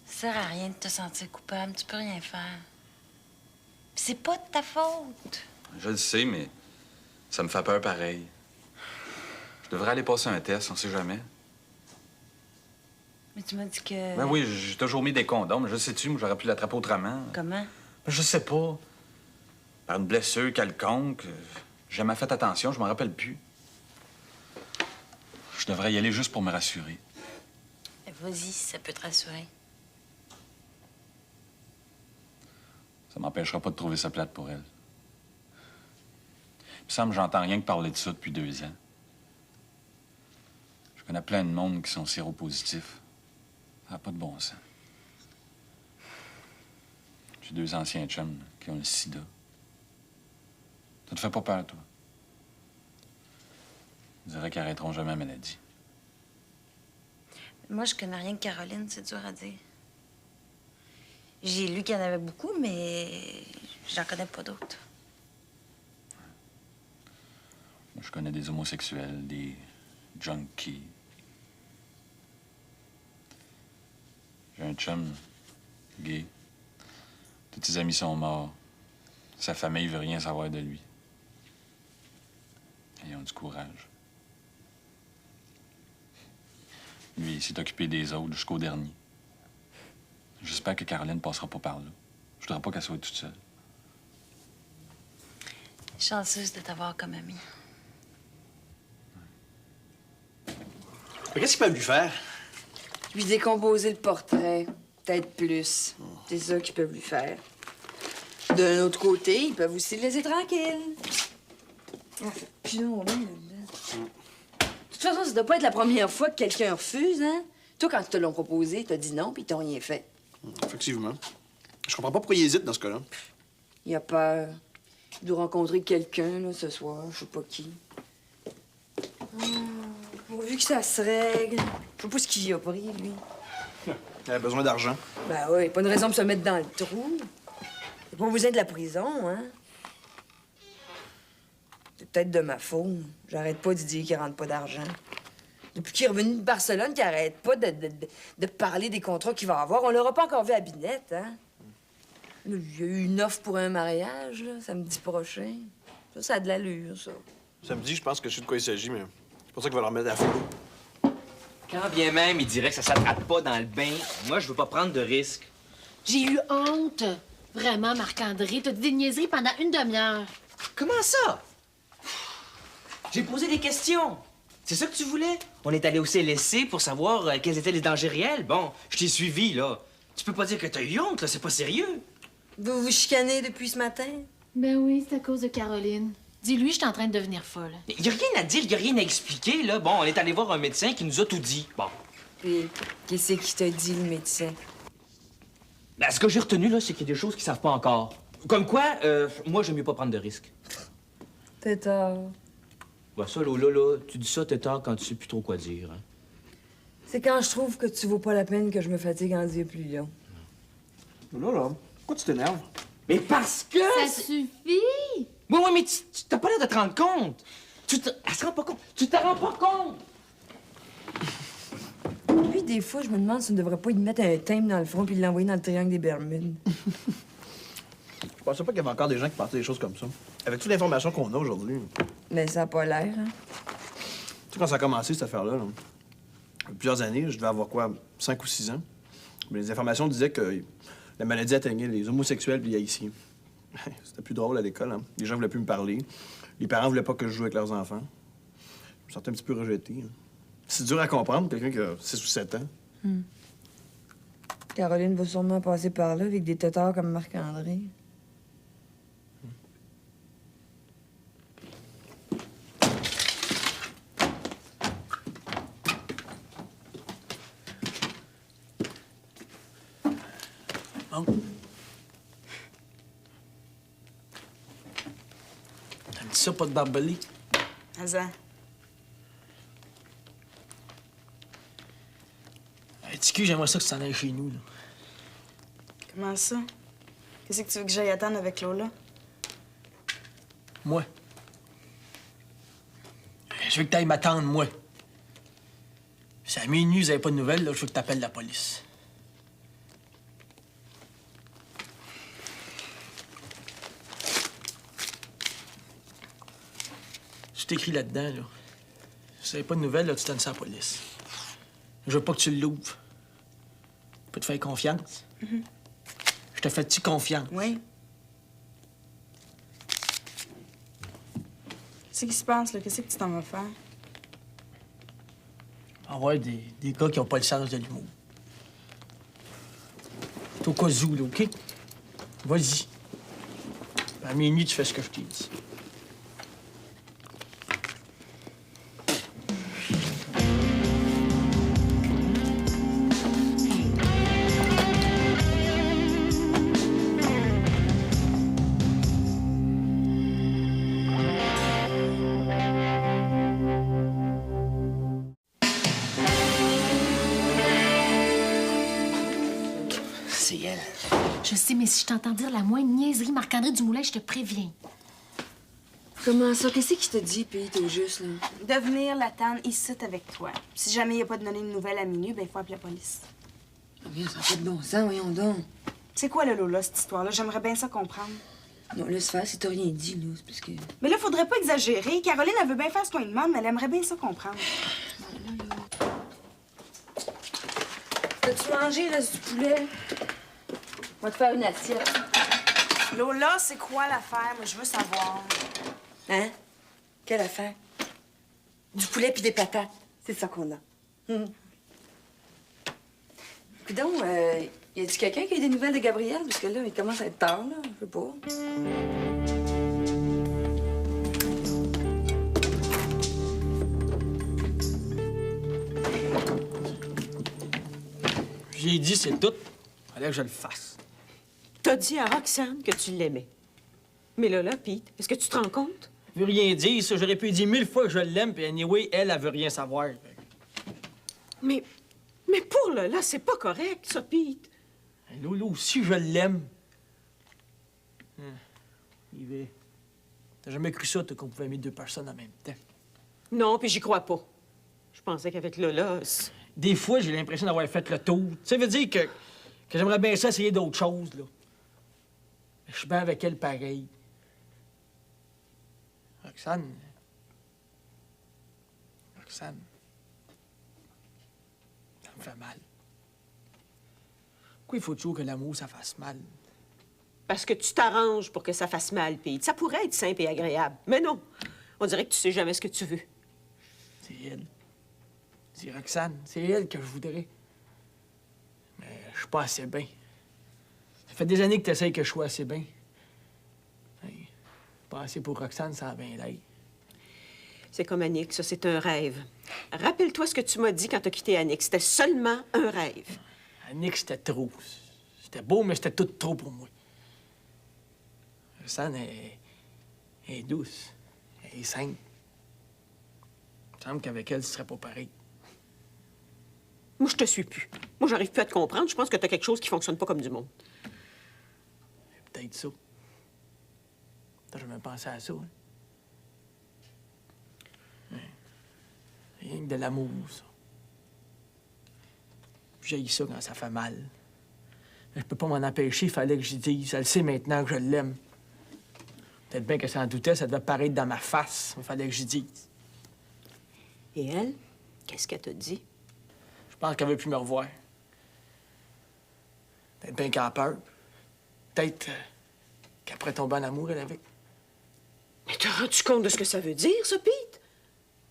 Speaker 9: Ça sert à rien de te sentir coupable. Tu peux rien faire. Puis c'est pas de ta faute.
Speaker 12: Je le sais, mais ça me fait peur pareil. Je devrais aller passer un test, on sait jamais.
Speaker 9: Mais tu m'as dit que...
Speaker 12: Ben oui, j'ai toujours mis des condoms, je sais-tu, moi j'aurais pu l'attraper autrement.
Speaker 9: Comment?
Speaker 12: Ben, je sais pas. Par une blessure quelconque. J'ai jamais fait attention, je m'en rappelle plus. Je Je devrais y aller juste pour me rassurer.
Speaker 9: Vas-y, ça peut te rassurer.
Speaker 12: Ça m'empêchera pas de trouver ça plate pour elle. Il me semble que j'entends rien que parler de ça depuis 2 ans. Je connais plein de monde qui sont séropositifs. Ça n'a pas de bon sens. J'ai 2 anciens chums qui ont le sida. Ça te fait pas peur, toi? Je dirais qu'ils arrêteront jamais la maladie.
Speaker 9: Moi, je connais rien que Caroline, c'est dur à dire. J'ai lu qu'il y en avait beaucoup, mais j'en connais pas d'autres.
Speaker 12: Moi, je connais des homosexuels, des junkies. J'ai un chum gay. Tous ses amis sont morts. Sa famille veut rien savoir de lui. Ils ont du courage. Lui, il s'est occupé des autres jusqu'au dernier. J'espère que Caroline passera pas par là. Je voudrais pas qu'elle soit toute seule.
Speaker 9: Chanceuse de t'avoir comme amie.
Speaker 5: Mais qu'est-ce qu'ils peuvent lui faire?
Speaker 7: Lui décomposer le portrait. Peut-être plus. C'est ça qu'ils peuvent lui faire. D'un autre côté, ils peuvent aussi le laisser tranquille. Puis non, là, là-dedans. De toute façon, ça doit pas être la première fois que quelqu'un refuse, hein? Toi, quand ils te l'ont proposé, t'as dit non, puis ils t'ont rien fait.
Speaker 5: Effectivement. Je comprends pas pourquoi il hésite dans ce cas-là.
Speaker 7: Il a peur. Il doit rencontrer quelqu'un, là, ce soir. Je sais pas qui. Pourvu que ça se règle. Je sais pas ce qu'il y a pris, lui.
Speaker 5: Il a besoin d'argent.
Speaker 7: Ben oui, pas une raison pour se mettre dans le trou. Il a pas besoin de la prison, hein? C'est peut-être de ma faute. J'arrête pas de dire qu'il rentre pas d'argent. Depuis qu'il est revenu de Barcelone, qu'il arrête pas de parler des contrats qu'il va avoir. On l'aura pas encore vu à Binette, hein? Là, il y a eu une offre pour un mariage, là, samedi prochain. Ça a de l'allure, ça.
Speaker 5: Samedi, je pense que je sais de quoi il s'agit, mais c'est pour ça qu'il va leur mettre à flot.
Speaker 1: Quand bien même il dirait que ça s'attrape pas dans le bain, moi, je veux pas prendre de risques.
Speaker 2: J'ai eu honte. Vraiment, Marc-André, t'as dit des niaiseries pendant une demi-heure.
Speaker 1: Comment ça? J'ai posé des questions. C'est ça que tu voulais? On est allé au CLSC pour savoir quels étaient les dangers réels. Bon, je t'ai suivi, là. Tu peux pas dire que t'as eu honte, là. C'est pas sérieux.
Speaker 7: Vous vous chicanez depuis ce matin?
Speaker 2: Ben oui, c'est à cause de Caroline. Dis-lui, je suis en train de devenir folle.
Speaker 1: Y a rien à dire, y a rien à expliquer, là. Bon, on est allé voir un médecin qui nous a tout dit. Bon.
Speaker 7: Puis, qu'est-ce qu'il t'a dit, le médecin?
Speaker 1: Ben, ce que j'ai retenu, là, c'est qu'il y a des choses qu'ils savent pas encore. Comme quoi, moi, j'aime mieux pas prendre de risques.
Speaker 7: T'es tard.
Speaker 1: Ben, ça, là, tu dis ça, t'es tard quand tu sais plus trop quoi dire, hein.
Speaker 7: C'est quand je trouve que tu vaux pas la peine que je me fatigue en dire plus long.
Speaker 5: Là, pourquoi tu t'énerves?
Speaker 1: Mais parce que...
Speaker 2: Ça suffit!
Speaker 1: Oui, mais tu t'as pas l'air de te rendre compte. Elle se rend pas compte. Tu te rends pas compte.
Speaker 7: Puis, des fois, je me demande si on ne devrait pas y mettre un thème dans le front puis l'envoyer dans le triangle des Bermudes.
Speaker 5: Je pensais pas qu'il y avait encore des gens qui pensaient des choses comme ça. Avec toute l'information qu'on a aujourd'hui.
Speaker 7: Mais ça a pas l'air, hein?
Speaker 5: Tu sais, quand ça a commencé, cette affaire-là, là, il y a plusieurs années, je devais avoir quoi, 5 ou 6 ans. Mais les informations disaient que la maladie atteignait les homosexuels et les haïtiens. C'était plus drôle à l'école, hein? Les gens voulaient plus me parler. Les parents voulaient pas que je joue avec leurs enfants. Je me sentais un petit peu rejeté. Hein. C'est dur à comprendre, quelqu'un qui a 6 ou 7 ans.
Speaker 7: Caroline va sûrement passer par là avec des têtards comme Marc-André.
Speaker 5: Hein? T'as dit ça, pas de barbelé?
Speaker 9: Hazan.
Speaker 6: Hey, Ticu, j'aimerais ça que tu t'en ailles chez nous, là.
Speaker 9: Comment ça? Qu'est-ce que tu veux que j'aille attendre avec Lola?
Speaker 6: Moi. Je veux que t'ailles m'attendre, moi. Si à minuit, vous avez pas de nouvelles, là, je veux que t'appelles la police. Je t'écris là-dedans, là. Si vous avez pas de nouvelles, là, tu donnes ça à la police. Je veux pas que tu l'ouvres. Je peux te faire confiance? Je te fais-tu confiance?
Speaker 9: Oui. Qu'est-ce qui se passe, là? Qu'est-ce que tu t'en vas faire?
Speaker 6: avoir des gars qui ont pas le sens de l'humour. C'est au cas où, là, OK? Vas-y. À minuit, tu fais ce que je t'ai dit.
Speaker 1: C'est elle.
Speaker 2: Je sais, mais si je t'entends dire la moindre niaiserie, Marc-André Dumoulin, je te préviens.
Speaker 7: Comment ça? Qu'est-ce qu'il t'a dit, Pete, au juste, là?
Speaker 9: De venir l'attendre ici avec toi. Si jamais il a pas donné de nouvelles à minuit, ben il faut appeler la police.
Speaker 7: Ah, bien, ça n'a pas de bon sens, voyons donc.
Speaker 9: C'est quoi, là, Lola, cette histoire-là? J'aimerais bien ça comprendre.
Speaker 7: Non, laisse faire, si t'as rien dit, là, c'est parce que...
Speaker 9: Mais là, faudrait pas exagérer. Caroline, elle veut bien faire ce qu'on lui demande, mais elle aimerait bien ça comprendre.
Speaker 7: T'as-tu mangé le reste du poulet? On va te faire une assiette.
Speaker 9: Lola, c'est quoi l'affaire? Moi, je veux savoir.
Speaker 7: Hein? Quelle affaire? Du poulet puis des patates. C'est ça qu'on a. Coudonc, y a-t-il quelqu'un qui a eu des nouvelles de Gabriel? Parce que là, il commence à être tard, là. Je sais pas.
Speaker 6: J'ai dit, c'est tout. Fallait que je le fasse.
Speaker 8: T'as dit à Roxane que tu l'aimais. Mais là, Pete, est-ce que tu te rends compte?
Speaker 6: Je veux rien dire, ça. J'aurais pu dire 1000 fois que je l'aime, puis anyway, elle veut rien savoir.
Speaker 8: Mais pour là, c'est pas correct, ça, Pete.
Speaker 6: Loulou, aussi, je l'aime. Yves, t'as jamais cru ça, toi, qu'on pouvait aimer deux personnes en même temps?
Speaker 8: Non, puis j'y crois pas. Je pensais qu'avec Lola...
Speaker 6: Des fois, j'ai l'impression d'avoir fait le tour. Ça veut dire que j'aimerais bien ça essayer d'autres choses, là. Mais je suis bien avec elle pareil. Roxane. Ça me fait mal. Pourquoi il faut toujours que l'amour, ça fasse mal?
Speaker 8: Parce que tu t'arranges pour que ça fasse mal, Pete. Ça pourrait être simple et agréable. Mais non. On dirait que tu sais jamais ce que tu veux.
Speaker 6: C'est elle. C'est Roxane. C'est elle que je voudrais. Mais je suis pas assez bien. Ça fait des années que tu essaies que je sois assez bien. Hey, pas assez pour Roxane, ça a bien l'air.
Speaker 8: C'est comme Annick, ça, c'est un rêve. Rappelle-toi ce que tu m'as dit quand t'as quitté Annick. C'était seulement un rêve.
Speaker 6: Annick, c'était trop. C'était beau, mais c'était tout trop pour moi. Roxane est douce. Elle est simple. Il me semble qu'avec elle, ce serait pas pareil.
Speaker 8: Moi, je te suis plus. Moi, j'arrive plus à te comprendre. Je pense que t'as quelque chose qui fonctionne pas comme du monde.
Speaker 6: C'est peut-être ça. T'as jamais pensé à ça, hein? Rien que de l'amour, ça. J'haïs ça quand ça fait mal. Mais je peux pas m'en empêcher, il fallait que j'y dise. Elle sait maintenant que je l'aime. Peut-être bien que ça en doutait, ça devait paraître dans ma face. Il fallait que j'y dise.
Speaker 8: Et elle, qu'est-ce qu'elle t'a dit?
Speaker 6: Je pense qu'elle veut plus me revoir. Peut-être bien qu'elle a peur. Peut-être qu'elle pourrait tomber en amour, elle, avec.
Speaker 8: Mais t'as rendu compte de ce que ça veut dire, ça, Pete?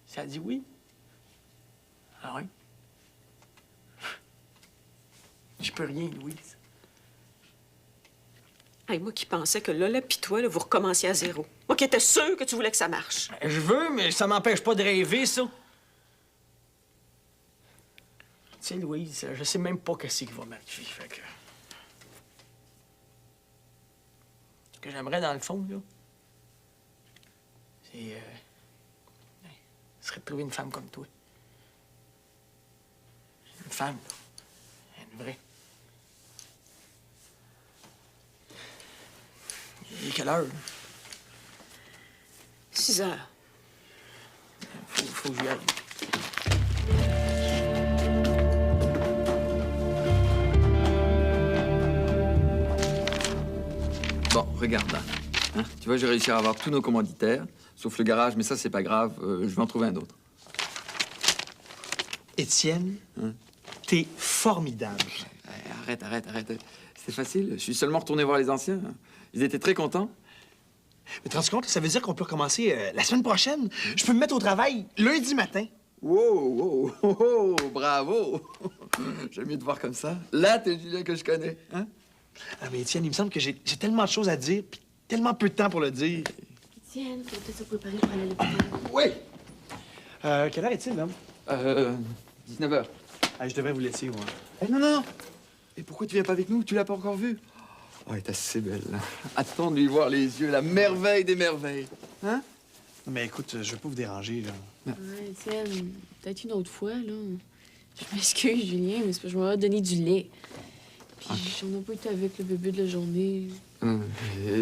Speaker 6: Ça a dit oui. Ah oui? Je peux rien, Louise.
Speaker 8: Hey, moi qui pensais que Lola pis toi, là, vous recommenciez à zéro. Moi qui étais sûre que tu voulais que ça marche.
Speaker 6: Je veux, mais ça m'empêche pas de rêver, ça. Tu sais, Louise, je sais même pas qu'est-ce qui va m'arriver, fait que... Ce que j'aimerais, dans le fond, là, c'est... ce serait de trouver une femme comme toi. Une femme, là. Une vraie. Il est quelle heure, là?
Speaker 8: 6 heures.
Speaker 6: Faut que j'y aille.
Speaker 3: Bon, regarde là. Hein? Tu vois, j'ai réussi à avoir tous nos commanditaires, sauf le garage, mais ça, c'est pas grave. Je vais en trouver un autre.
Speaker 5: Étienne,
Speaker 3: Hein?
Speaker 5: t'es formidable.
Speaker 3: Arrête. C'est facile. Je suis seulement retourné voir les anciens. Ils étaient très contents.
Speaker 5: Mais te rends compte, ça veut dire qu'on peut recommencer la semaine prochaine. Je peux me mettre au travail lundi matin.
Speaker 3: Wow, wow, oh, oh, bravo! J'aime mieux te voir comme ça. Là, t'es le Julien que je connais, hein?
Speaker 5: Ah, mais Étienne, il me semble que j'ai tellement de choses à dire, puis tellement peu de temps pour le dire.
Speaker 10: Étienne, faut peut-être se préparer pour aller à l'hôpital.
Speaker 3: Oui!
Speaker 5: Quelle heure est-il, l'homme?
Speaker 3: 19h.
Speaker 5: Ah, je devrais vous laisser, moi.
Speaker 3: Eh, non, non! Et pourquoi tu viens pas avec nous? Tu l'as pas encore vu? Oh, elle est assez belle, là. Attends de lui voir les yeux, la merveille des merveilles. Hein?
Speaker 5: Non, mais écoute, je veux pas vous déranger, là.
Speaker 4: Ouais, Étienne, peut-être une autre fois, là. Je m'excuse, Julien, mais c'est parce que je m'aurais donné du lait. Puis j'en ai pas été avec le bébé de la journée.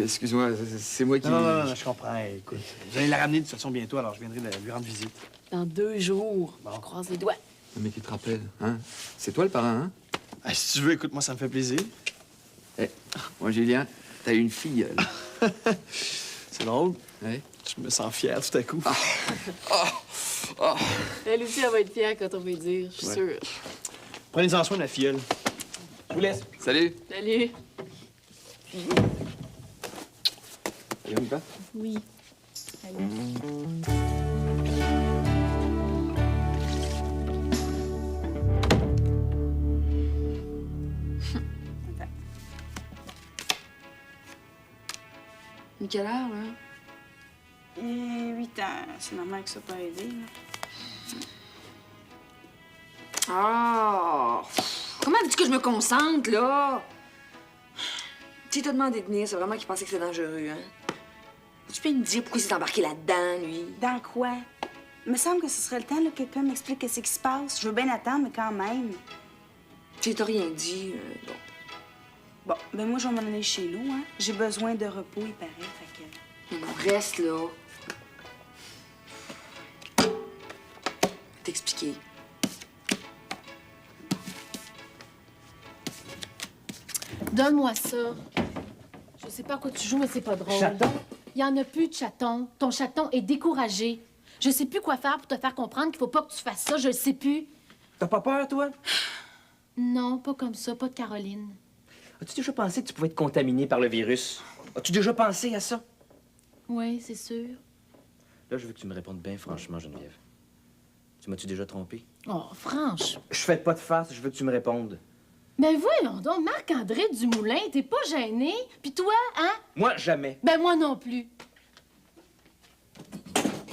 Speaker 3: Excuse-moi, c'est moi qui...
Speaker 5: Non, je comprends. Écoute, vous allez la ramener de toute façon bientôt, alors je viendrai lui rendre visite.
Speaker 4: Dans 2 jours.
Speaker 5: Bon.
Speaker 4: Je croise les doigts.
Speaker 3: Mais qui te rappelle, hein? C'est toi le parrain, hein?
Speaker 5: Ah, si tu veux, écoute, moi, ça me fait plaisir.
Speaker 3: Eh, moi, Julien, t'as une fille,
Speaker 5: C'est drôle.
Speaker 3: Ouais.
Speaker 5: Je me sens fier tout à coup.
Speaker 4: Elle aussi, elle va être fière quand on va lui dire, je suis
Speaker 5: Ouais.
Speaker 4: sûre.
Speaker 5: Prenez-en soin de la filleule. Je vous laisse.
Speaker 3: Salut!
Speaker 4: Salut.
Speaker 3: Allez, on y va?
Speaker 4: Oui.
Speaker 7: Mais quelle heure, là?
Speaker 9: 8 ans. C'est normal que ça n'a pas aidé. Là.
Speaker 7: Ah! Comment dis-tu que je me concentre, là? Si t'as demandé de venir, c'est vraiment qu'il pensait que c'était dangereux, hein? Tu peux me dire pourquoi il s'est embarqué là-dedans, lui?
Speaker 9: Dans quoi? Il me semble que ce serait le temps là, que quelqu'un m'explique qu'est-ce qui se passe. Je veux bien attendre, mais quand même.
Speaker 7: Tu t'as rien dit, bon.
Speaker 9: Bon, ben moi, je vais m'en aller chez nous, hein. J'ai besoin de repos, il paraît, fait que...
Speaker 7: On reste, là. T'expliquer.
Speaker 2: Donne-moi ça. Je sais pas à quoi tu joues, mais c'est pas drôle.
Speaker 1: Chaton?
Speaker 2: Il y en a plus de chaton. Ton chaton est découragé. Je sais plus quoi faire pour te faire comprendre qu'il faut pas que tu fasses ça. Je le sais plus.
Speaker 1: T'as pas peur, toi?
Speaker 2: Non, pas comme ça. Pas de Caroline.
Speaker 1: As-tu déjà pensé que tu pouvais être contaminé par le virus? As-tu déjà pensé à ça?
Speaker 2: Oui, c'est sûr.
Speaker 1: Là, je veux que tu me répondes bien franchement, Geneviève. Tu m'as-tu déjà trompé?
Speaker 2: Oh, franche.
Speaker 1: Je fais pas de farce, je veux que tu me répondes.
Speaker 2: Ben voyons donc, Marc-André Dumoulin, t'es pas gêné? Puis toi, hein?
Speaker 1: Moi, jamais.
Speaker 2: Ben moi non plus.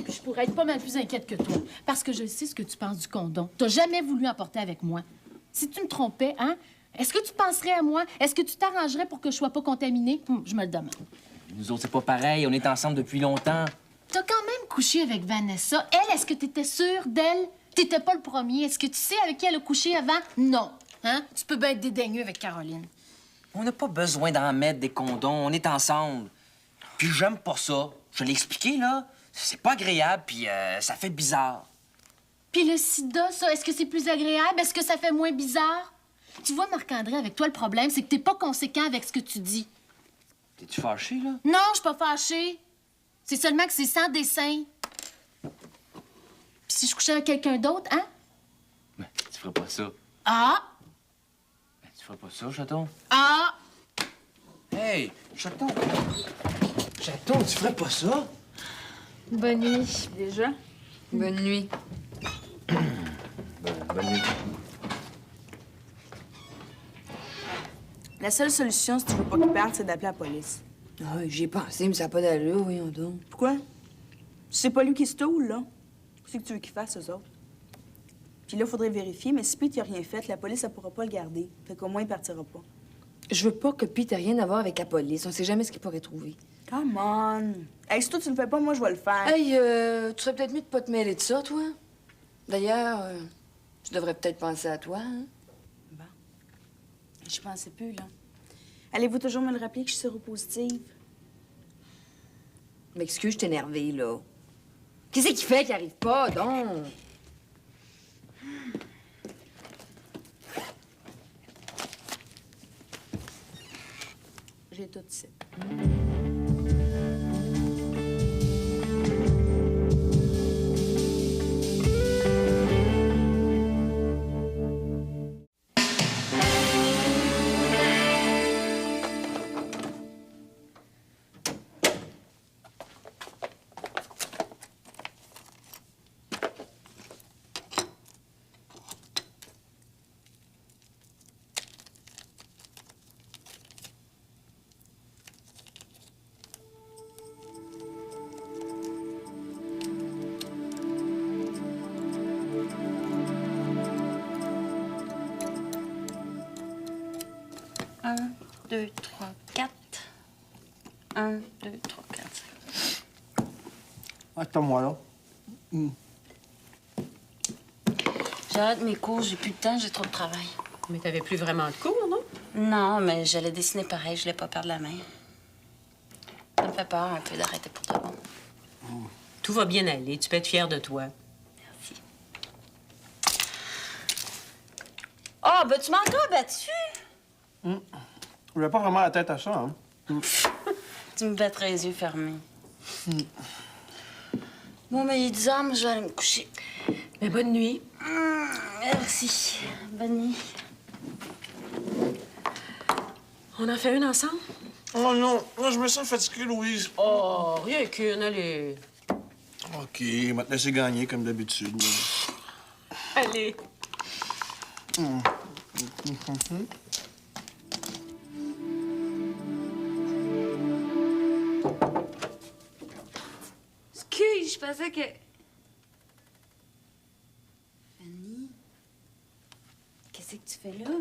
Speaker 2: Puis je pourrais être pas mal plus inquiète que toi, parce que je sais ce que tu penses du condom. T'as jamais voulu en porter avec moi. Si tu me trompais, hein? Est-ce que tu penserais à moi? Est-ce que tu t'arrangerais pour que je sois pas contaminée? Je me le demande.
Speaker 1: Nous autres, c'est pas pareil. On est ensemble depuis longtemps.
Speaker 2: T'as quand même couché avec Vanessa. Elle, est-ce que t'étais sûre d'elle? T'étais pas le premier. Est-ce que tu sais avec qui elle a couché avant? Non. Hein? Tu peux bien être dédaigneux avec Caroline.
Speaker 1: On n'a pas besoin d'en mettre des condoms. On est ensemble. Puis j'aime pas ça. Je l'ai expliqué, là. C'est pas agréable, puis ça fait bizarre.
Speaker 2: Puis le sida, ça, est-ce que c'est plus agréable? Est-ce que ça fait moins bizarre? Tu vois, Marc-André, avec toi, le problème, c'est que t'es pas conséquent avec ce que tu dis.
Speaker 1: T'es-tu fâché, là?
Speaker 2: Non, je suis pas fâchée. C'est seulement que c'est sans dessin. Puis si je couchais avec quelqu'un d'autre, hein?
Speaker 1: Ben, tu ferais pas ça.
Speaker 2: Ah!
Speaker 1: Ben, tu ferais pas ça, chaton?
Speaker 2: Ah!
Speaker 1: Hey, chaton! Chaton, tu ferais pas ça?
Speaker 4: Bonne nuit. Déjà?
Speaker 7: Bonne nuit.
Speaker 1: Bonne nuit.
Speaker 9: La seule solution, si tu veux pas qu'il parte, c'est d'appeler la police.
Speaker 7: Ah, j'y ai pensé, mais ça n'a pas d'allure, voyons donc.
Speaker 9: Pourquoi? C'est pas lui qui se toule, là. Qu'est-ce que tu veux qu'il fasse, eux autres? Puis là, il faudrait vérifier, mais si Pete n'a rien fait, la police, elle pourra pas le garder. Fait qu'au moins, il partira pas.
Speaker 7: Je veux pas que Pete ait rien à voir avec la police. On sait jamais ce qu'il pourrait trouver.
Speaker 9: Come on! Hey, si toi, tu le fais pas, moi, je vais le faire.
Speaker 7: Hey, tu serais peut-être mieux de pas te mêler de ça, toi. D'ailleurs, tu devrais peut-être penser à toi, hein?
Speaker 9: Bon. Je pensais plus, là. Allez-vous toujours me le rappeler que je suis séropositive?
Speaker 7: M'excuse, je t'ai énervée, là. Qu'est-ce qu'il fait qu'il arrive pas, donc?
Speaker 9: J'ai tout ici. 2, 3, 4. 1, 2, 3, 4, 5.
Speaker 5: Attends-moi, là.
Speaker 9: J'arrête mes cours, j'ai plus de temps, j'ai trop de travail.
Speaker 8: Mais t'avais plus vraiment de cours, non?
Speaker 9: Non, mais j'allais dessiner pareil, je voulais pas perdre la main. Ça me fait peur un peu d'arrêter pour de bon.
Speaker 8: Tout va bien aller, tu peux être fière de toi.
Speaker 9: Merci. Oh, ben tu m'as encore battu!
Speaker 5: Je n'avais pas vraiment la tête à ça, hein.
Speaker 9: Tu me battrais les yeux fermés. Bon, mais il est 10 heures, mais je vais aller me coucher.
Speaker 8: Mais bonne nuit.
Speaker 9: Merci. Bonne nuit.
Speaker 8: On en fait une ensemble?
Speaker 5: Oh non, moi, je me sens fatigué, Louise.
Speaker 8: Oh, rien qu'une, allez.
Speaker 5: OK, je vais te laisser gagner, comme d'habitude.
Speaker 8: Allez.
Speaker 9: Excuse, je pensais que... Fanny, qu'est-ce que tu fais là?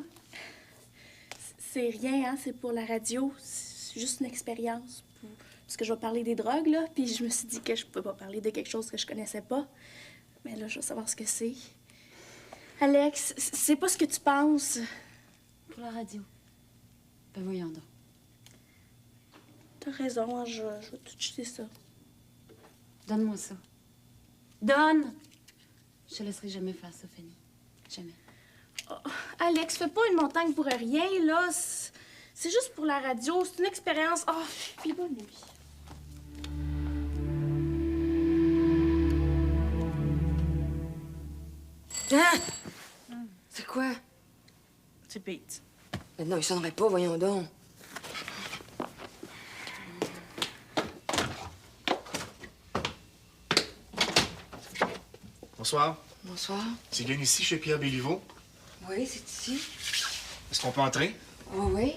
Speaker 10: C'est rien, hein? C'est pour la radio. C'est juste une expérience. Parce que je vais parler des drogues, là. Puis je me suis dit que je pouvais pas parler de quelque chose que je connaissais pas. Mais là, je veux savoir ce que c'est. Alex, c'est pas ce que tu penses.
Speaker 9: Pour la radio. Ben voyons donc.
Speaker 10: T'as raison, hein, je vais tout jeter ça.
Speaker 9: Donne-moi ça. Donne! Je te laisserai jamais faire ça, Fanny. Jamais.
Speaker 10: Oh, Alex, fais pas une montagne pour rien, là. C'est juste pour la radio, c'est une expérience. Oh, puis bonne nuit.
Speaker 7: Hein? C'est quoi?
Speaker 10: C'est Pete.
Speaker 7: Mais non, il sonnerait pas, voyons donc.
Speaker 5: Bonsoir.
Speaker 7: Bonsoir.
Speaker 5: C'est bien ici, chez Pierre Béliveau?
Speaker 7: Oui, c'est ici.
Speaker 5: Est-ce qu'on peut entrer?
Speaker 7: Oui, oui.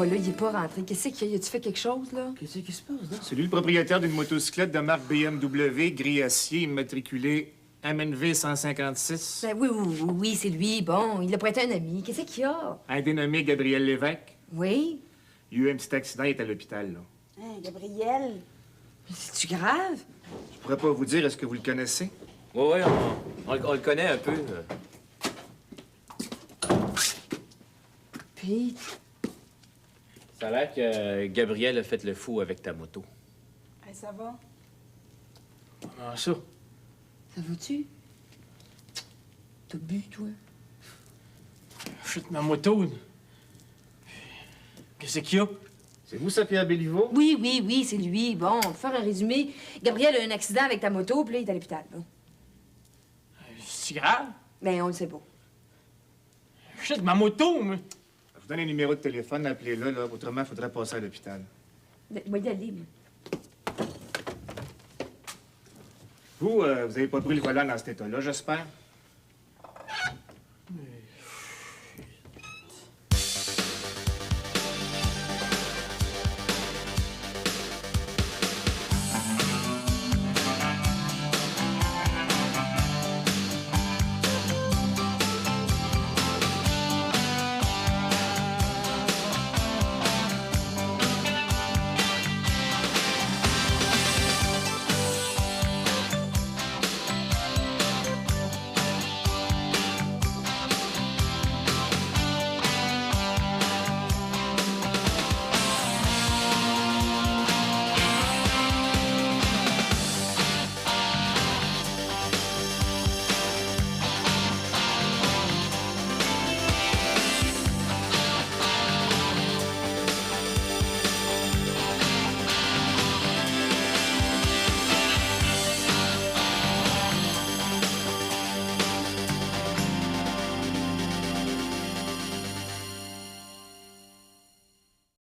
Speaker 13: Il est pas rentré. Qu'est-ce qu'il y a? As-tu fait quelque chose, là?
Speaker 6: Qu'est-ce qui se passe, là?
Speaker 14: C'est lui le propriétaire d'une motocyclette de marque BMW, gris acier, immatriculée MNV 156.
Speaker 13: Ben oui, c'est lui. Bon, il a prêté un ami. Qu'est-ce qu'il y a?
Speaker 14: Un dénommé Gabriel Lévesque.
Speaker 13: Oui?
Speaker 14: Il y a eu un petit accident, il est à l'hôpital, là.
Speaker 13: Hein, Gabriel? C'est-tu grave?
Speaker 14: Je pourrais pas vous dire, est-ce que vous le connaissez?
Speaker 11: Oui, on le connaît un peu.
Speaker 13: Pete?
Speaker 11: Ça a l'air que Gabriel a fait le fou avec ta moto.
Speaker 13: Hey, ça va?
Speaker 6: Comment ça?
Speaker 13: Ça va-tu? T'as bu, toi?
Speaker 6: Chute ma moto. Qu'est-ce qu'il y a?
Speaker 14: C'est vous, ça, Pierre Béliveau?
Speaker 13: Oui, c'est lui. Bon, pour faire un résumé, Gabriel a eu un accident avec ta moto, puis là, il est à l'hôpital. Bon.
Speaker 6: C'est grave?
Speaker 13: Ben, on le sait pas.
Speaker 6: Chute ma moto, mais...
Speaker 14: Je vous donne un numéro de téléphone, appelez-le, là. Autrement, il faudrait passer à l'hôpital.
Speaker 13: Moi, y aller, moi.
Speaker 14: Vous avez pas pris le volant dans cet état-là, j'espère?